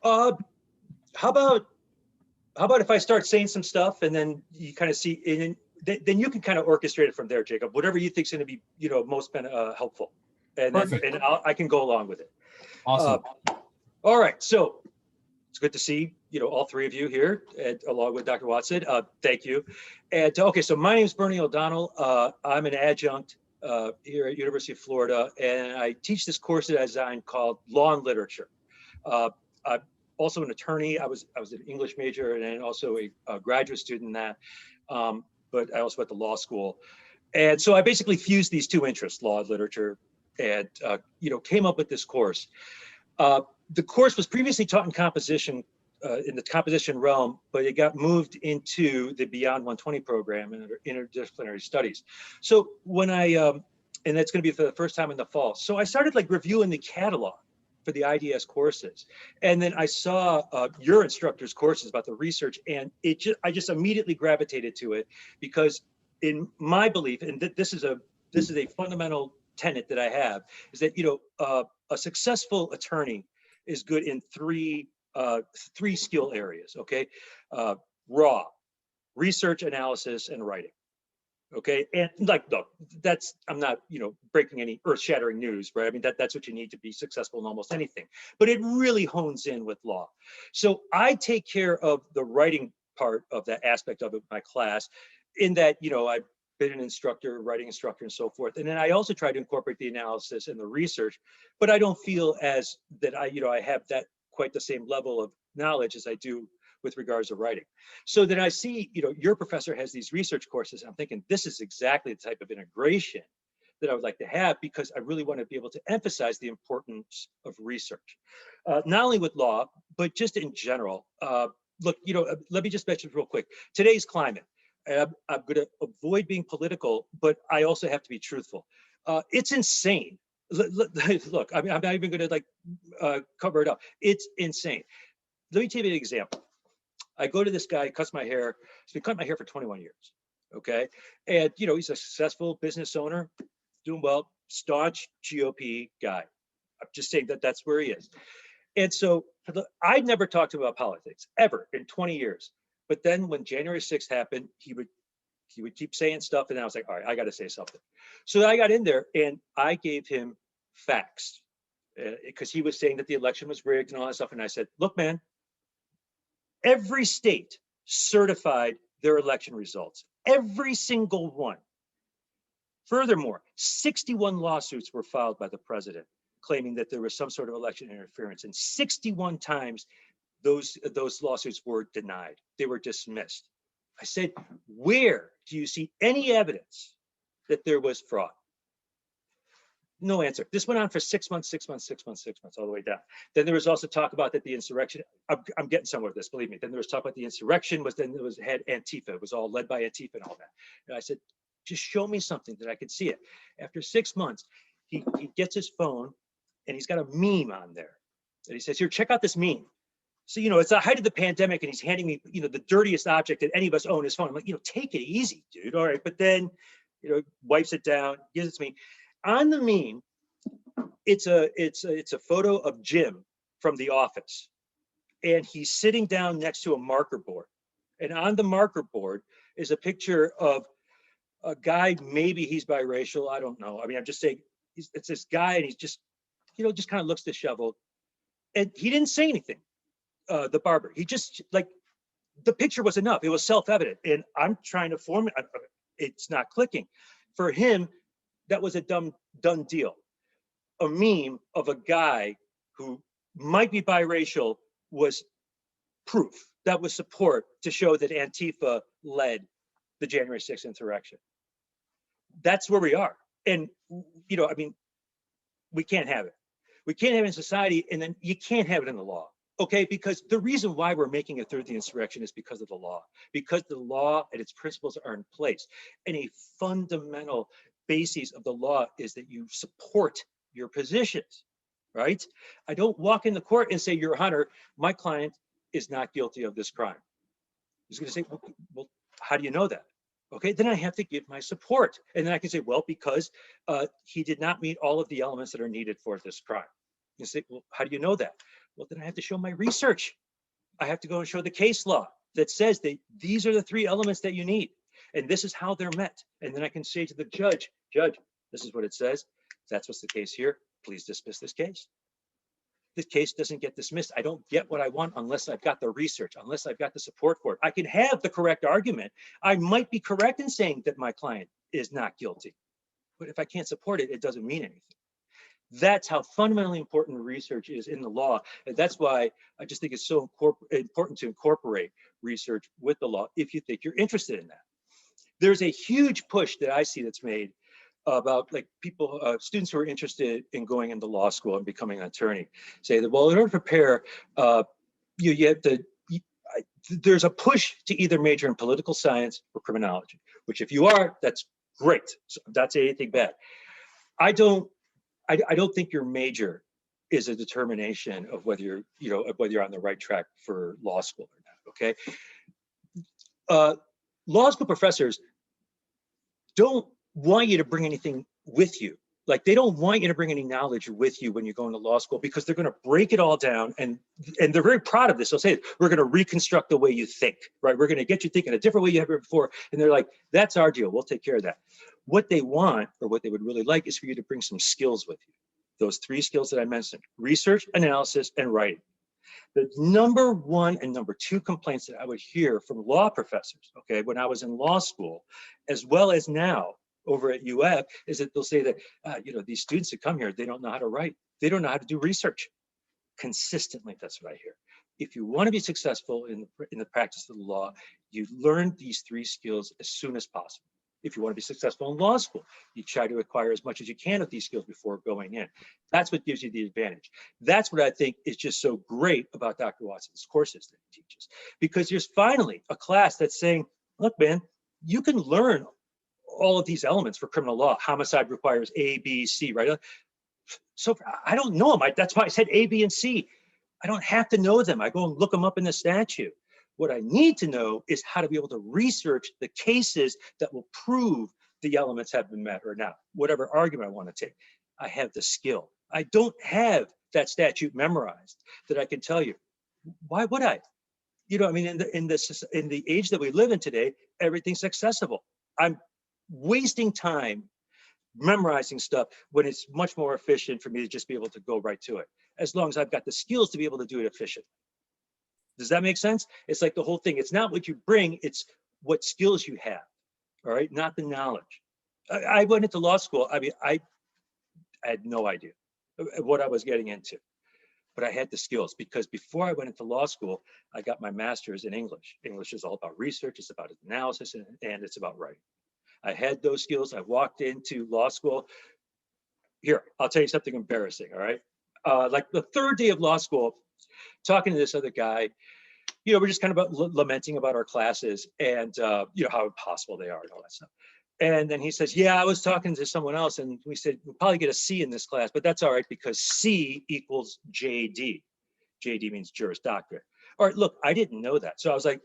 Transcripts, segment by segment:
Uh, how about if I start saying some stuff and then you kind of see, and then you can kind of orchestrate it from there, Jacob. Whatever you think's going to be, most helpful, and then Perfect. I can go along with it. Awesome. All right, so it's good to see all three of you here, along with Dr. Watson. Thank you. And okay, so my name is Bernie O'Donnell. I'm an adjunct here at University of Florida, and I teach this course that I designed called Law and Literature. I'm also an attorney. I was an English major and then also a graduate student in that, but I also went to law school. And so I basically fused these two interests, law and literature, and came up with this course. The course was previously taught in composition, in the composition realm, but it got moved into the Beyond 120 program in interdisciplinary studies. So when and that's going to be for the first time in the fall. So I started like reviewing the catalog for the IDS courses. And then I saw your instructor's courses about the research, and I just immediately gravitated to it because in my belief, and this is a fundamental tenet that I have, is that, a successful attorney is good in three skill areas, okay? Raw, research, analysis, and writing. Okay, and like, look, I'm not, breaking any earth-shattering news, right? I mean, that's what you need to be successful in almost anything, but it really hones in with law. So I take care of the writing part of that aspect of it, my class, in that, I've been an instructor, writing instructor, and so forth. And then I also try to incorporate the analysis and the research, but I don't feel as that I have that quite the same level of knowledge as I do with regards to writing. So then I see, your professor has these research courses, and I'm thinking this is exactly the type of integration that I would like to have, because I really want to be able to emphasize the importance of research, not only with law, but just in general. Look, let me just mention real quick, today's climate. I'm going to avoid being political, but I also have to be truthful. It's insane. Look, I'm not even going to cover it up. It's insane. Let me give you an example. I go to this guy, cuts my hair. He's been cutting my hair for 21 years. Okay. And, he's a successful business owner, doing well, staunch GOP guy. I'm just saying that's where he is. And so I'd never talked to him about politics ever in 20 years. But then when January 6th happened, he would keep saying stuff. And I was like, all right, I got to say something. So I got in there and I gave him facts because he was saying that the election was rigged and all that stuff. And I said, look, man, every state certified their election results, every single one. Furthermore, 61 lawsuits were filed by the president claiming that there was some sort of election interference, and 61 times those lawsuits were denied. They were dismissed. I said, where do you see any evidence that there was fraud? No answer. This went on for 6 months, 6 months, 6 months, 6 months, all the way down. Then there was also talk about that the insurrection, I'm getting somewhere with this, believe me. Then there was talk about the insurrection had Antifa. It was all led by Antifa and all that. And I said, just show me something that I could see it. After 6 months, he gets his phone and he's got a meme on there. And he says, here, check out this meme. So, it's the height of the pandemic and he's handing me, the dirtiest object that any of us own, his phone. I'm like, take it easy, dude. All right. But then, wipes it down, gives it to me. On the meme, it's a photo of Jim from The Office, and he's sitting down next to a marker board. And on the marker board is a picture of a guy, maybe he's biracial, I don't know. I mean, I'm just saying, it's this guy, and he's just, just kind of looks disheveled. And he didn't say anything, the barber. He just, the picture was enough. It was self-evident. And I'm trying to form it. It's not clicking. For him, that was a done deal. A meme of a guy who might be biracial was proof. That was support to show that Antifa led the January 6th insurrection. That's where we are. And, I mean, we can't have it. We can't have it in society, and then you can't have it in the law. Okay, because the reason why we're making it through the insurrection is because of the law, because the law and its principles are in place. And a fundamental basis of the law is that you support your positions, right? I don't walk in the court and say, Your Honor, my client is not guilty of this crime. He's going to say, well, how do you know that? Okay, then I have to give my support. And then I can say, well, because he did not meet all of the elements that are needed for this crime. You say, well, how do you know that? Well, then I have to show my research. I have to go and show the case law that says that these are the three elements that you need, and this is how they're met. And then I can say to the judge, Judge, this is what it says. That's what's the case here. Please dismiss this case. This case doesn't get dismissed. I don't get what I want unless I've got the research, unless I've got the support for it. I can have the correct argument. I might be correct in saying that my client is not guilty, but if I can't support it, it doesn't mean anything. That's how fundamentally important research is in the law. And that's why I just think it's so important to incorporate research with the law if you think you're interested in that. There's a huge push that I see that's made about like people, students who are interested in going into law school and becoming an attorney, say that, well, in order to prepare, you have to, there's a push to either major in political science or criminology, which if you are, that's great. So that's anything bad. I don't think your major is a determination of whether you're, whether you're on the right track for law school or not, okay? Law school professors don't want you to bring anything with you. Like they don't want you to bring any knowledge with you when you go into law school because they're going to break it all down, and they're very proud of this. They'll say, we're going to reconstruct the way you think, right? We're going to get you thinking a different way you have before. And they're like, that's our deal. We'll take care of that. What they want, or what they would really like, is for you to bring some skills with you. Those three skills that I mentioned: research, analysis, and writing. The number one and number two complaints that I would hear from law professors, okay, when I was in law school, as well as now over at UF, is that they'll say that, these students that come here, they don't know how to write. They don't know how to do research. Consistently, that's what I hear. If you want to be successful in the practice of the law, you learn these three skills as soon as possible. If you want to be successful in law school, you try to acquire as much as you can of these skills before going in. That's what gives you the advantage. That's what I think is just so great about Dr. Watson's courses that he teaches, because there's finally a class that's saying, look, man, you can learn all of these elements for criminal law. Homicide requires A, B, C, right? So I don't know them. That's why I said A, B, and C. I don't have to know them. I go and look them up in the statute. What I need to know is how to be able to research the cases that will prove the elements have been met or not, whatever argument I want to take. I have the skill. I don't have that statute memorized that I can tell you. Why would I? I mean, in the age that we live in today, everything's accessible. I'm wasting time memorizing stuff when it's much more efficient for me to just be able to go right to it, as long as I've got the skills to be able to do it efficiently. Does that make sense? It's like the whole thing. It's not what you bring, it's what skills you have, all right? Not the knowledge. I went into law school. I mean, I had no idea what I was getting into, but I had the skills, because before I went into law school, I got my master's in English. English is all about research, it's about analysis, and it's about writing. I had those skills. I walked into law school. Here, I'll tell you something embarrassing, all right? Like the third day of law school, talking to this other guy, we're just kind of lamenting about our classes and, how impossible they are and all that stuff. And then he says, yeah, I was talking to someone else and we said, we'll probably get a C in this class, but that's all right because C equals JD. JD means Juris Doctorate. All right, look, I didn't know that. So I was like,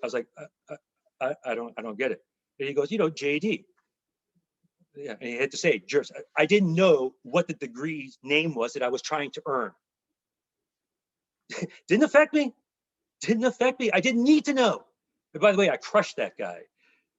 I don't get it. And he goes, JD. Yeah, and he had to say Juris. I didn't know what the degree's name was that I was trying to earn. Didn't affect me. Didn't affect me. I didn't need to know. And by the way, I crushed that guy,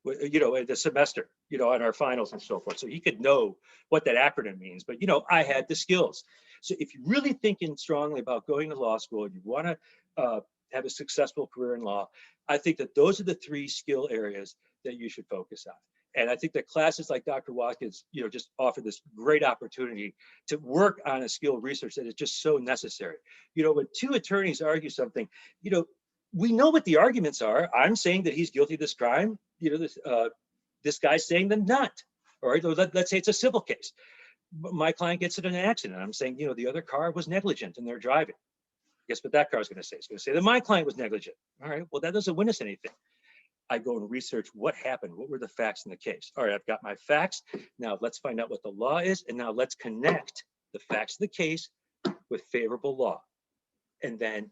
in the semester, on our finals and so forth. So he could know what that acronym means. But, I had the skills. So if you're really thinking strongly about going to law school and you want to have a successful career in law, I think that those are the three skill areas that you should focus on. And I think that classes like Dr. Watkins, just offer this great opportunity to work on a skill research that is just so necessary. When two attorneys argue something, we know what the arguments are. I'm saying that he's guilty of this crime. This guy's saying that not. All right, let's say it's a civil case. My client gets in an accident. I'm saying, the other car was negligent in their driving. Guess what that car is going to say? It's going to say that my client was negligent. All right, well, that doesn't win us anything. I go and research what happened. What were the facts in the case? All right, I've got my facts. Now let's find out what the law is. And now let's connect the facts of the case with favorable law. And then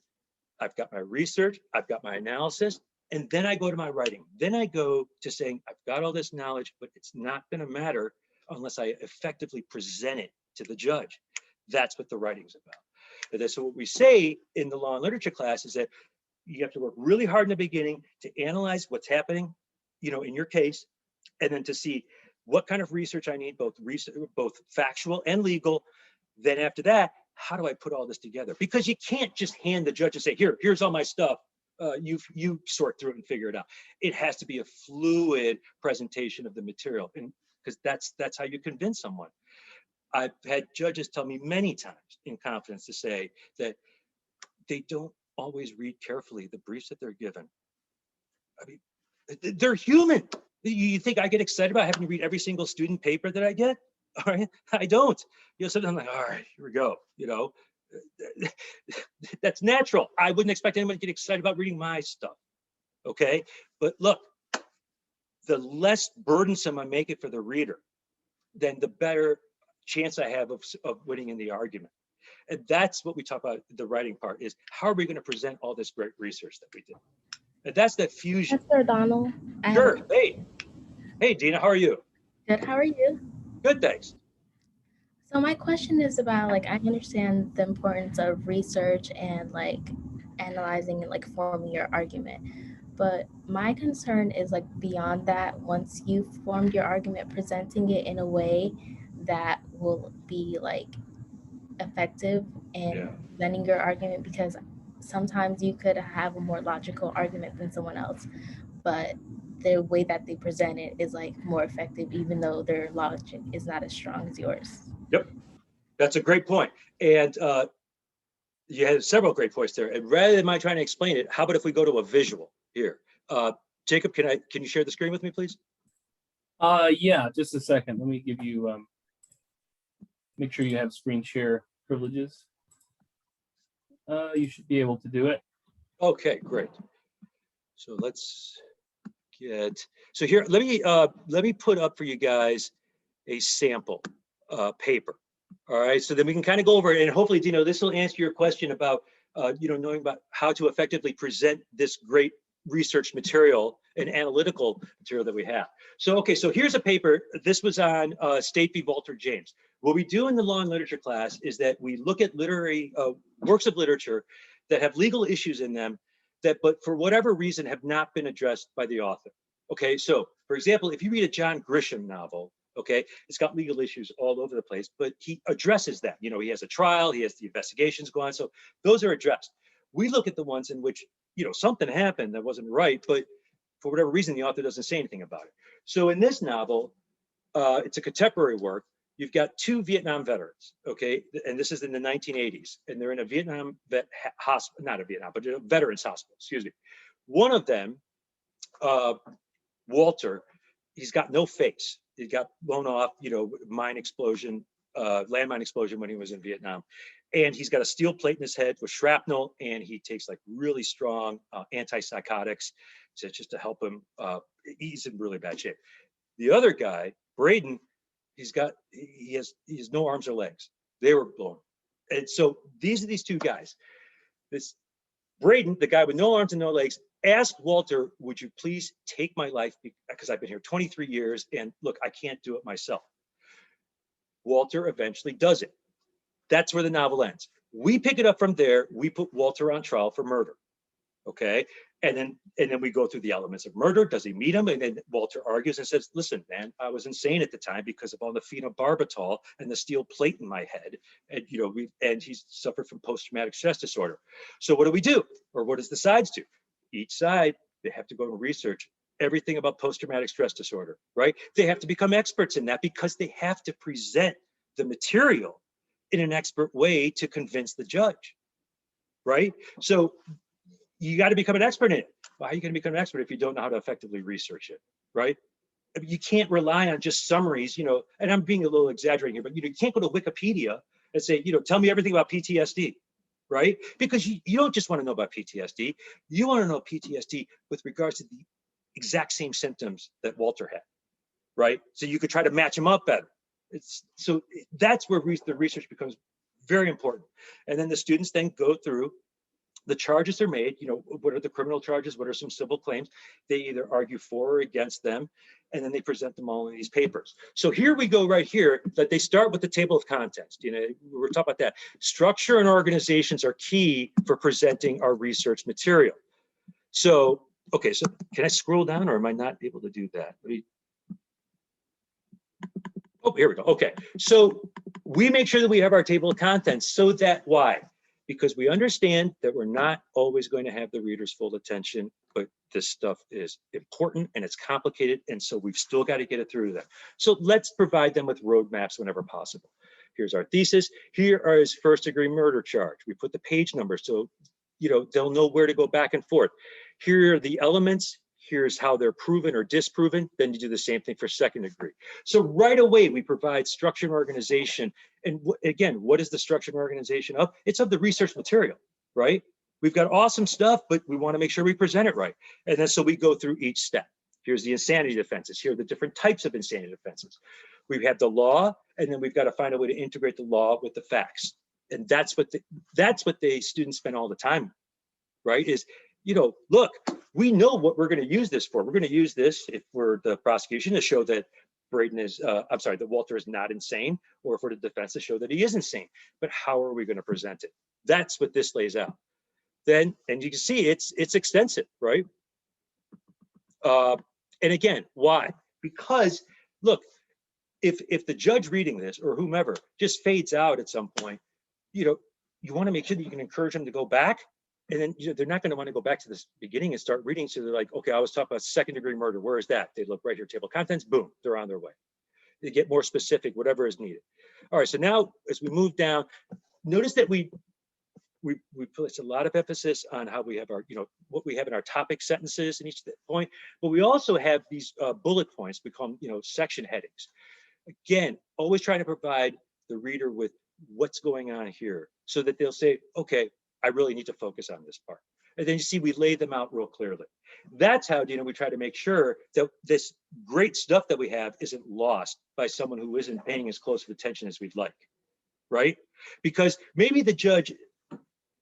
I've got my research, I've got my analysis, and then I go to my writing. Then I go to saying, I've got all this knowledge, but it's not going to matter unless I effectively present it to the judge. That's what the writing's about. And so what we say in the law and literature class is that you have to work really hard in the beginning to analyze what's happening, in your case, and then to see what kind of research I need, both factual and legal. Then after that, how do I put all this together? Because you can't just hand the judge and say, here's all my stuff. You sort through it and figure it out. It has to be a fluid presentation of the material, and because that's how you convince someone. I've had judges tell me many times in confidence to say that they don't always read carefully the briefs that they're given. I mean, they're human. You think I get excited about having to read every single student paper that I get? All right, I don't. Sometimes I'm like, all right, here we go. That's natural. I wouldn't expect anyone to get excited about reading my stuff. Okay, but look, the less burdensome I make it for the reader, then the better chance I have of winning in the argument. And that's what we talk about the writing part, is how are we going to present all this great research that we did? And that's that fusion. Mr. O'Donnell. Sure. Hey, Dina, how are you? Good. How are you? Good, thanks. So my question is about, I understand the importance of research and analyzing and forming your argument. But my concern is beyond that, once you've formed your argument, presenting it in a way that will be effective in presenting your argument, because sometimes you could have a more logical argument than someone else, but the way that they present it is more effective, even though their logic is not as strong as yours. Yep, that's a great point. And you had several great points there. And rather than my trying to explain it, how about if we go to a visual here? Jacob, can you share the screen with me, please? Yeah, just a second. Let me give you, make sure you have screen share privileges. You should be able to do it. Okay, great. So let's so here, let me put up for you guys a sample paper. All right, so then we can kind of go over it, and hopefully, Dino, this will answer your question about, knowing about how to effectively present this great research material and analytical material that we have. So, okay, so here's a paper. This was on State v. Walter James. What we do in the law and literature class is that we look at literary works of literature that have legal issues in them but for whatever reason have not been addressed by the author. Okay, so for example, if you read a John Grisham novel, okay, it's got legal issues all over the place, but he addresses them. He has a trial, he has the investigations go on, so those are addressed. We look at the ones in which, something happened that wasn't right, but for whatever reason, the author doesn't say anything about it. So in this novel, it's a contemporary work. You've got two Vietnam veterans, okay, and this is in the 1980s, and they're in a Vietnam hospital, not a Vietnam, but a veterans hospital, excuse me. One of them, Walter, he's got no face. He got blown off, mine explosion, landmine explosion when he was in Vietnam. And he's got a steel plate in his head with shrapnel, and he takes really strong antipsychotics just to help him. He's in really bad shape. The other guy, Braden, he has no arms or legs. They were blown. And so these are these two guys. This Braden, the guy with no arms and no legs, asked Walter, would you please take my life because I've been here 23 years and look, I can't do it myself. Walter eventually does it. That's where the novel ends. We pick it up from there. We put Walter on trial for murder. Okay. And then we go through the elements of murder. Does he meet him? And then Walter argues and says, listen, man, I was insane at the time because of all the phenobarbital and the steel plate in my head. And he's suffered from post-traumatic stress disorder. So what do we do? Or what does the sides do? Each side, they have to go and research everything about post-traumatic stress disorder, right? They have to become experts in that because they have to present the material in an expert way to convince the judge, right? So you got to become an expert in it. Well, how are you going to become an expert if you don't know how to effectively research it, right? I mean, you can't rely on just summaries, and I'm being a little exaggerating here, but you can't go to Wikipedia and say, tell me everything about PTSD, right? Because you don't just want to know about PTSD. You want to know PTSD with regards to the exact same symptoms that Walter had, right? So you could try to match them up better. So that's where the research becomes very important. And then the students then go through the charges are made, what are the criminal charges? What are some civil claims? They either argue for or against them, and then they present them all in these papers. So here we go right here, that they start with the table of contents. We're talking about that. Structure and organizations are key for presenting our research material. So, okay, so can I scroll down, or am I not able to do that? Oh, here we go. Okay, so we make sure that we have our table of contents so that why? Because we understand that we're not always going to have the reader's full attention, but this stuff is important and it's complicated, and so we've still got to get it through them. So let's provide them with roadmaps whenever possible. Here's our thesis. Here is first-degree murder charge. We put the page numbers so they'll know where to go back and forth. Here are the elements. Here's how they're proven or disproven. Then you do the same thing for second degree. So right away, we provide structure and organization. And again, what is the structure and organization of? It's of the research material, right? We've got awesome stuff, but we want to make sure we present it right. And then so we go through each step. Here's the insanity defenses. Here are the different types of insanity defenses. We have the law, and then we've got to find a way to integrate the law with the facts. And that's what the students spend all the time, right? Is, look, we know what we're going to use this for. We're going to use this, if we're the prosecution, to show that that Walter is not insane, or for the defense to show that he is insane. But how are we going to present it? That's what this lays out. Then, and you can see it's extensive, right? And again, why? Because look, if the judge reading this or whomever just fades out at some point, you want to make sure that you can encourage them to go back. And then they're not going to want to go back to this beginning and start reading. So they're like, okay, I was talking about second-degree murder. Where is that? They look right here, table of contents, boom, they're on their way. They get more specific, whatever is needed. All right, so now as we move down, notice that we place a lot of emphasis on how we have our, what we have in our topic sentences in each point, but we also have these bullet points become, section headings. Again, always trying to provide the reader with what's going on here so that they'll say, okay, I really need to focus on this part. And then you see, we lay them out real clearly. That's how, we try to make sure that this great stuff that we have isn't lost by someone who isn't paying as close of attention as we'd like, right? Because maybe the judge,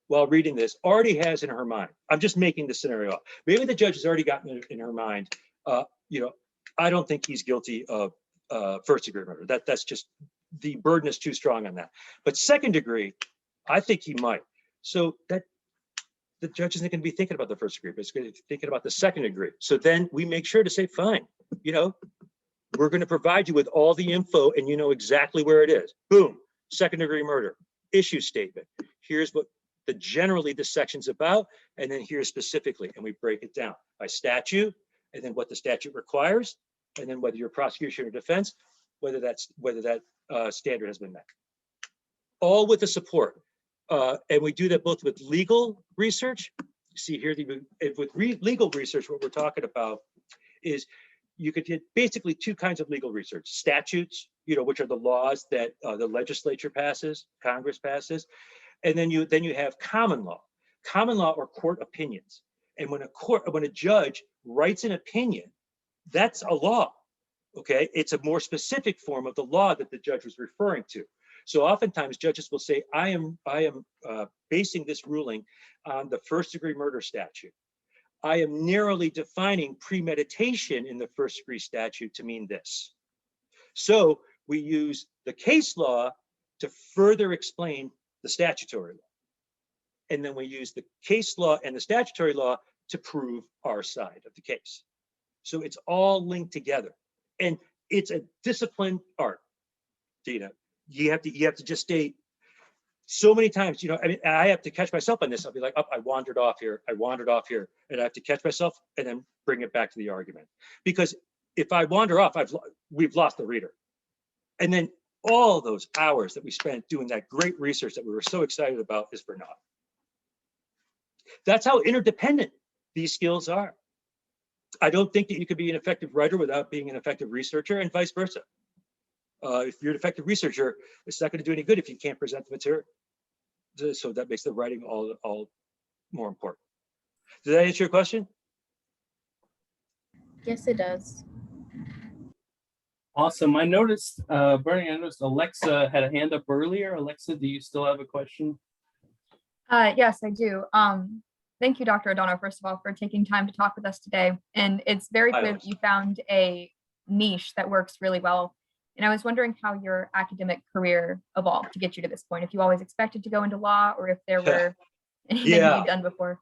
while reading this, already has in her mind, I'm just making the scenario up. Maybe the judge has already gotten in her mind, I don't think he's guilty of first-degree murder. That's just, the burden is too strong on that. But second degree, I think he might. So that the judge isn't going to be thinking about the first degree, but it's going to be thinking about the second degree. So then we make sure to say, fine, we're going to provide you with all the info and you know exactly where it is. Boom, second degree murder, issue statement. Here's what generally the section's about, and then here's specifically, and we break it down by statute, and then what the statute requires, and then whether you're prosecution or defense, whether that standard has been met. All with the support. And we do that both with legal research. See here, with legal research, what we're talking about is you could get basically two kinds of legal research: statutes, which are the laws that the legislature passes, Congress passes, and then you have common law or court opinions. And when a judge writes an opinion, that's a law. Okay, it's a more specific form of the law that the judge was referring to. So oftentimes judges will say, I am basing this ruling on the first-degree murder statute. I am narrowly defining premeditation in the first-degree statute to mean this. So we use the case law to further explain the statutory law. And then we use the case law and the statutory law to prove our side of the case. So it's all linked together. And it's a disciplined art, Dina. You have to just stay so many times, I have to catch myself on this. I'll be like, I wandered off here, and I have to catch myself and then bring it back to the argument. Because if I wander off, we've lost the reader. And then all those hours that we spent doing that great research that we were so excited about is for naught. That's how interdependent these skills are. I don't think that you could be an effective writer without being an effective researcher, and vice versa. If you're an effective researcher, it's not going to do any good if you can't present the material. So that makes the writing all more important. Does that answer your question? Yes, it does. Awesome. I noticed, Bernie, Alexa had a hand up earlier. Alexa, do you still have a question? Yes, I do. Thank you, Dr. O'Donnell, first of all, for taking time to talk with us today. And it's very Hi, clear that Alex. you found a niche that works really well. And I was wondering how your academic career evolved to get you to this point. If you always expected to go into law, or if there were anything Yeah. you'd done before.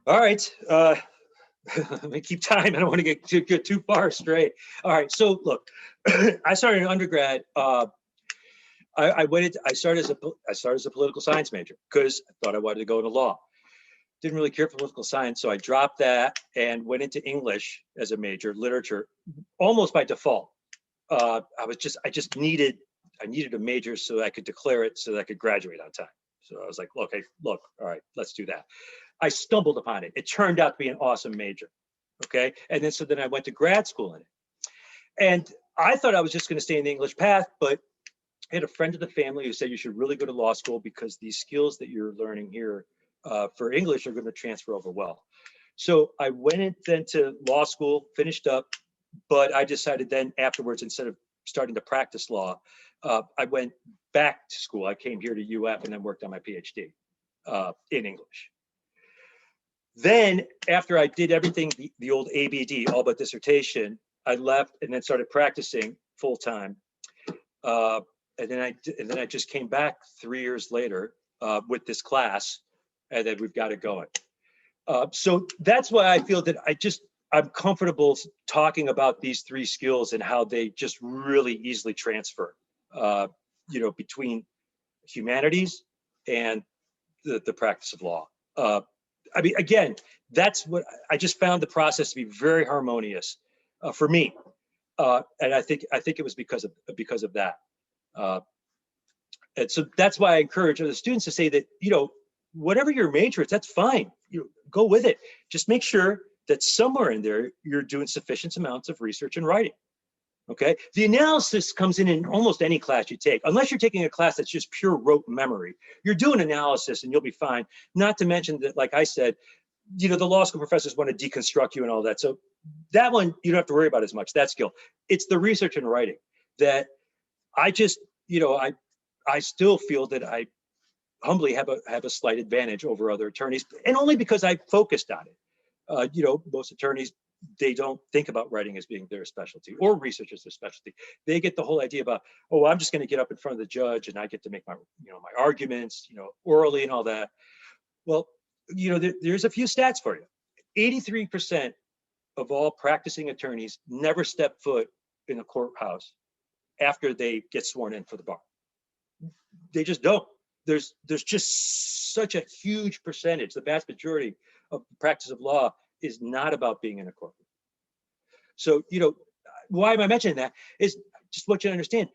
All right. Let me keep time. I don't want to get too far astray. All right. So look, I started in undergrad. I started as a political science major because I thought I wanted to go into law. Didn't really care for political science, so I dropped that and went into English as a major, literature, almost by default. I just needed a major so that I could declare it so that I could graduate on time. So I was like, okay, look, all right, let's do that. I stumbled upon it. It turned out to be an awesome major. Okay. And then I went to grad school in it. And I thought I was just going to stay in the English path, but I had a friend of the family who said you should really go to law school because these skills that you're learning here for English are going to transfer over well. So I went in then to law school, finished up, but I decided then afterwards, instead of starting to practice law, I went back to school. I came here to UF and then worked on my PhD in English. Then after I did everything, the old ABD, all but dissertation, I left and then started practicing full time. And then I just came back 3 years later with this class, and then we've got it going. So that's why I feel that I'm comfortable talking about these three skills and how they just really easily transfer, between humanities and the practice of law. I mean, again, that's what I just found the process to be very harmonious for me, and I think it was because of that. And so that's why I encourage the students to say that, whatever your major is, that's fine. Go with it. Just make sure that somewhere in there, you're doing sufficient amounts of research and writing. Okay. The analysis comes in almost any class you take, unless you're taking a class that's just pure rote memory. You're doing analysis and you'll be fine. Not to mention that, like I said, the law school professors want to deconstruct you and all that. So that one, you don't have to worry about as much, that skill. It's the research and writing that I just, I still feel that I humbly have a slight advantage over other attorneys, and only because I focused on it. Most attorneys, they don't think about writing as being their specialty or research as their specialty. They get the whole idea about, oh, I'm just going to get up in front of the judge and I get to make my, my arguments, orally and all that. Well, there's a few stats for you. 83% of all practicing attorneys never step foot in a courthouse after they get sworn in for the bar. They just don't. There's just such a huge percentage. The vast majority of the practice of law is not about being in a courtroom. So, why am I mentioning that? Is just what you understand.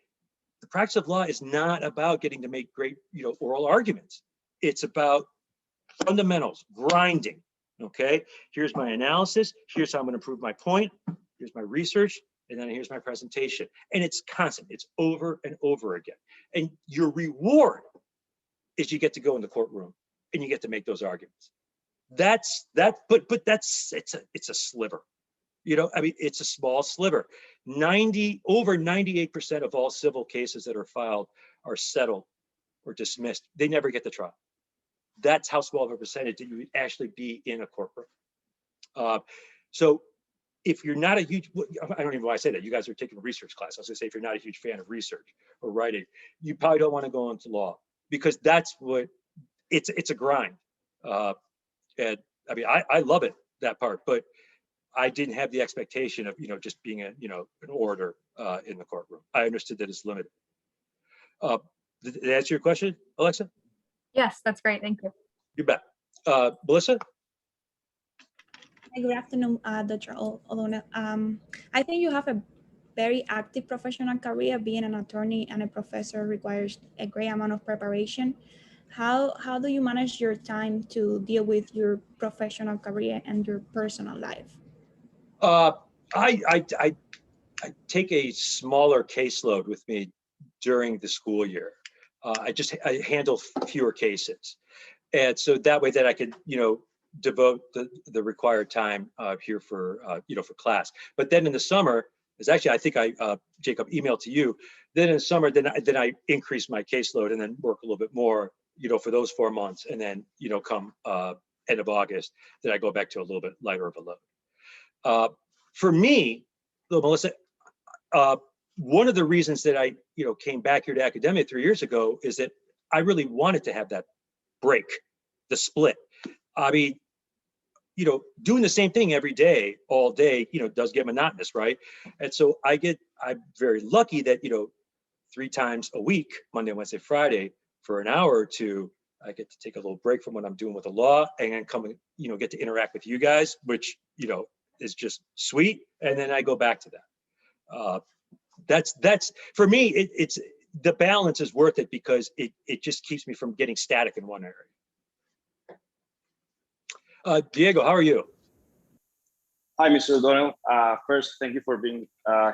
The practice of law is not about getting to make great, oral arguments. It's about fundamentals, grinding. Okay, here's my analysis. Here's how I'm going to prove my point. Here's my research. And then here's my presentation. And it's constant. It's over and over again. And your reward is you get to go in the courtroom and you get to make those arguments. But it's a sliver. It's a small sliver. Over 98% of all civil cases that are filed are settled or dismissed. They never get to trial. That's how small of a percentage that you would actually be in a courtroom. So if you're not a huge, I don't even know why I say that. You guys are taking a research class. I was gonna say, if you're not a huge fan of research or writing, you probably don't want to go into law, because that's what it's a grind. And I mean, I love it, that part, but I didn't have the expectation of, just being an orator in the courtroom. I understood that it's limited. Did that answer your question, Alexa? Yes, that's great. Thank you. You bet. Melissa? Hi, good afternoon, Dr. O'Donnell. I think you have a very active professional career. Being an attorney and a professor requires a great amount of preparation. How do you manage your time to deal with your professional career and your personal life? I take a smaller caseload with me during the school year. I handle fewer cases, and so that way that I could devote the required time here for for class. But then in the summer, is actually, I think Jacob emailed to you. Then in the summer, then I increase my caseload and then work a little bit more for those 4 months, and then, come end of August, then I go back to a little bit lighter of a load. For me, though, Melissa, one of the reasons that I, came back here to academia 3 years ago is that I really wanted to have that break, the split. I mean, doing the same thing every day, all day, does get monotonous, right? And so I'm very lucky that, 3 times a week, Monday, Wednesday, Friday, for an hour or two, I get to take a little break from what I'm doing with the law and then come, get to interact with you guys, which, is just sweet. And then I go back to that. That's for me, it's the balance is worth it because it just keeps me from getting static in one area. Diego, how are you? Hi, Mr. O'Donnell. First, thank you for being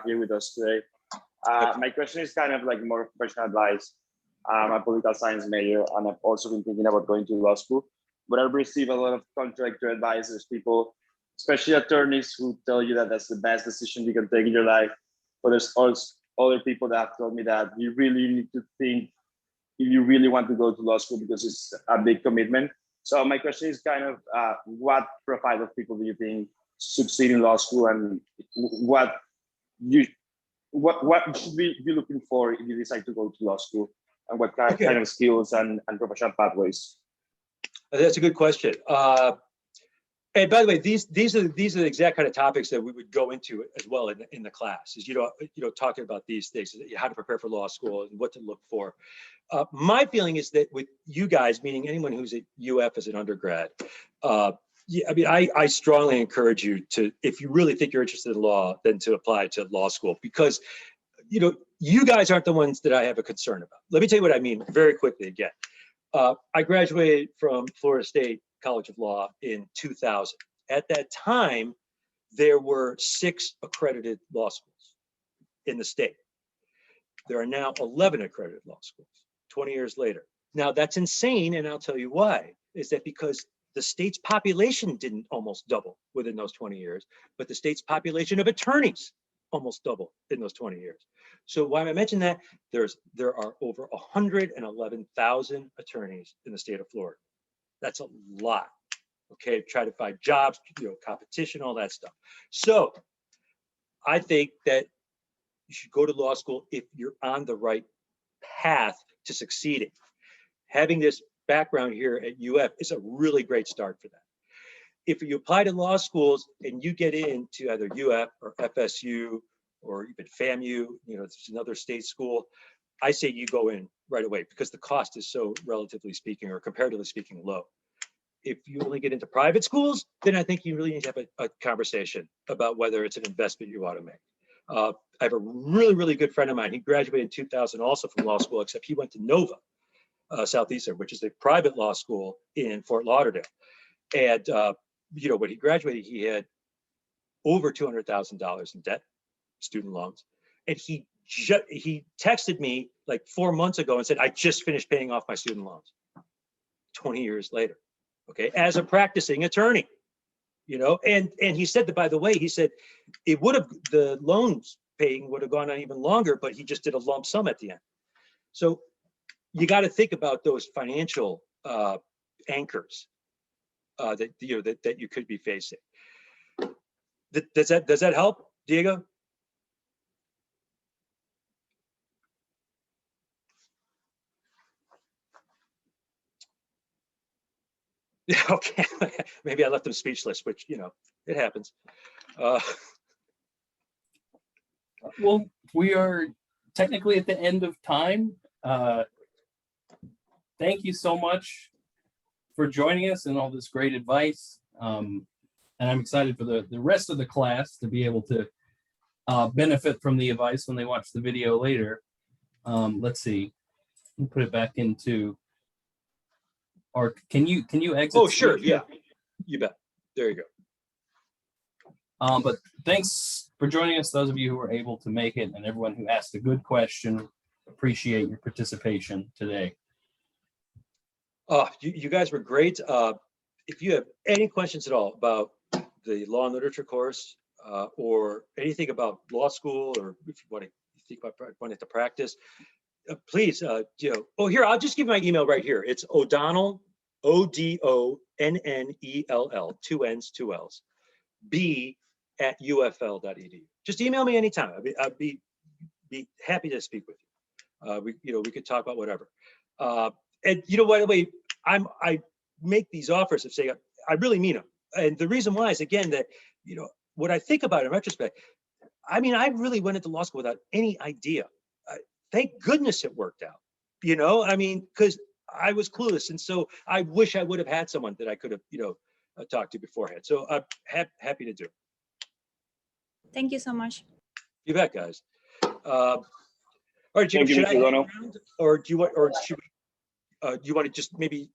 here with us today. My question is kind of like more professional advice. I'm a political science major, and I've also been thinking about going to law school. But I've received a lot of contradictory advice. There's people, especially attorneys, who tell you that that's the best decision you can take in your life. But there's also other people that have told me that you really need to think if you really want to go to law school because it's a big commitment. So my question is kind of what profile of people do you think succeed in law school, and what should we be looking for if you decide to go to law school, and what kind of skills and professional pathways? That's a good question. And by the way, these are the exact kind of topics that we would go into as well in the class. Is talking about these things, how to prepare for law school and what to look for. My feeling is that with you guys, meaning anyone who's at UF as an undergrad, I strongly encourage you to, if you really think you're interested in law, then to apply to law school, because you guys aren't the ones that I have a concern about. Let me tell you what I mean very quickly again. I graduated from Florida State College of Law in 2000. At that time, there were 6 accredited law schools in the state. There are now 11 accredited law schools, 20 years later. Now that's insane, and I'll tell you why. Is that because the state's population didn't almost double within those 20 years, but the state's population of attorneys almost doubled in those 20 years. So why am I mentioning that? There are over 111,000 attorneys in the state of Florida. That's a lot. Okay, try to find jobs, competition, all that stuff. So I think that you should go to law school if you're on the right path to succeeding. Having this background here at UF is a really great start for that. If you apply to law schools and you get into either UF or FSU or even FAMU, it's another state school, I say you go in right away because the cost is so relatively speaking or comparatively speaking low. If you only get into private schools, then I think you really need to have a conversation about whether it's an investment you ought to make. I have a really, really good friend of mine. He graduated in 2000 also from law school, except he went to Nova Southeastern, which is a private law school in Fort Lauderdale. And, when he graduated, he had over $200,000 in debt, student loans. And he texted me like 4 months ago and said, I just finished paying off my student loans 20 years later. Okay, as a practicing attorney, and he said that, by the way, he said the loans paying would have gone on even longer, but he just did a lump sum at the end. So you got to think about those financial anchors that you could be facing. Does that help, Diego? Yeah, okay. Maybe I left them speechless, which, it happens. Well, we are technically at the end of time. Thank you so much for joining us and all this great advice. And I'm excited for the rest of the class to be able to benefit from the advice when they watch the video later. Let's see. Let me put it back into. Or can you exit? Oh, sure. Yeah, you bet. There you go. But thanks for joining us, those of you who were able to make it, and everyone who asked a good question. Appreciate your participation today. You guys were great. If you have any questions at all about the law and literature course or anything about law school, or if you want to think about wanting to practice, please, oh, here, I'll just give my email right here. It's O'Donnell, ODONNELL, 2 N's, 2 L's, b@ufl.edu. Just email me anytime. I'd be happy to speak with you. We could talk about whatever. And by the way, I make these offers of saying I really mean them. And the reason why is again that, what I think about in retrospect, I mean, I really went into law school without any idea. Thank goodness it worked out, I mean, because I was clueless. And so I wish I would have had someone that I could have, talked to beforehand. So I'm happy to do it. Thank you so much. You bet, guys. All right, Jim, Thank you, should Mr. I hang O'Donnell. around, or do you want, or should we, do you want to just maybe